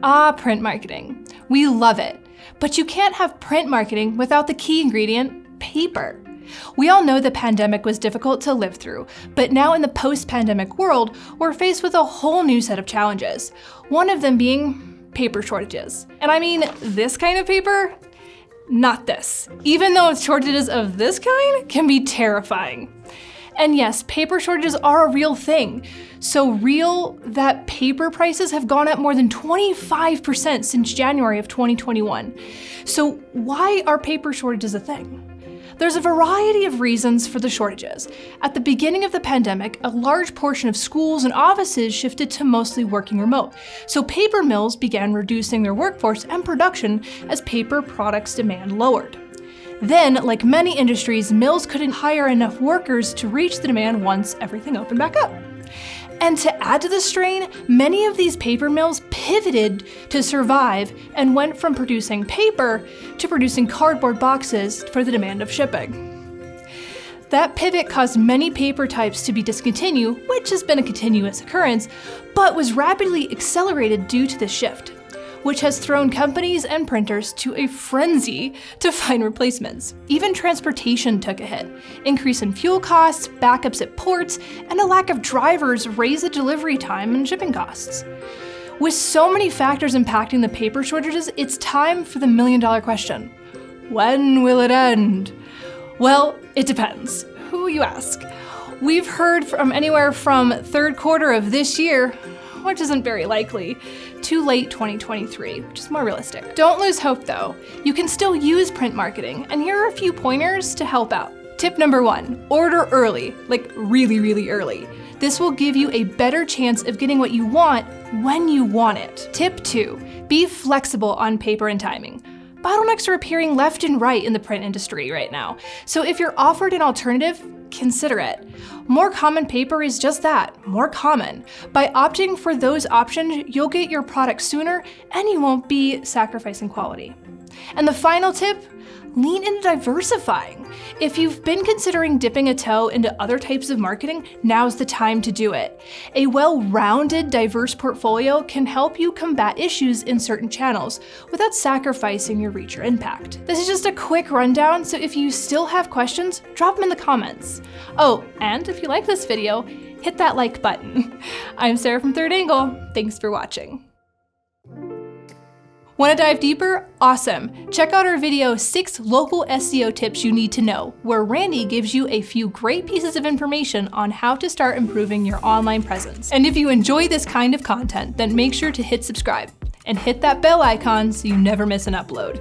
Ah, print marketing. We love it. But you can't have print marketing without the key ingredient, paper. We all know the pandemic was difficult to live through, but now in the post-pandemic world, we're faced with a whole new set of challenges. One of them being paper shortages. And I mean this kind of paper, not this. Even though shortages of this kind can be terrifying. And yes, paper shortages are a real thing. So real that paper prices have gone up more than 25% since January of 2021. So why are paper shortages a thing? There's a variety of reasons for the shortages. At the beginning of the pandemic, a large portion of schools and offices shifted to mostly working remote. So paper mills began reducing their workforce and production as paper products demand lowered. Then, like many industries, mills couldn't hire enough workers to reach the demand once everything opened back up. And to add to the strain, many of these paper mills pivoted to survive and went from producing paper to producing cardboard boxes for the demand of shipping. That pivot caused many paper types to be discontinued, which has been a continuous occurrence, but was rapidly accelerated due to this shift, which has thrown companies and printers to a frenzy to find replacements. Even transportation took a hit. Increase in fuel costs, backups at ports, and a lack of drivers raised the delivery time and shipping costs. With so many factors impacting the paper shortages, it's time for the million-dollar question. When will it end? Well, it depends. Who you ask? We've heard from anywhere from third quarter of this year, which isn't very likely, to late 2023, which is more realistic. Don't lose hope though. You can still use print marketing, and here are a few pointers to help out. Tip number 1, order early, like really early. This will give you a better chance of getting what you want when you want it. Tip 2, be flexible on paper and timing. Bottlenecks are appearing left and right in the print industry right now, so if you're offered an alternative, consider it. More common paper is just that, more common. By opting for those options, you'll get your product sooner and you won't be sacrificing quality. And the final tip, lean into diversifying. If you've been considering dipping a toe into other types of marketing, now's the time to do it. A well-rounded, diverse portfolio can help you combat issues in certain channels without sacrificing your reach or impact. This is just a quick rundown, so if you still have questions, drop them in the comments. Oh, and if you like this video, hit that like button. I'm Sarah from Third Angle. Thanks for watching. Want to dive deeper? Awesome! Check out our video 6 local SEO tips you need to know, where Randy gives you a few great pieces of information on how to start improving your online presence. And if you enjoy this kind of content, then make sure to hit subscribe and hit that bell icon so you never miss an upload.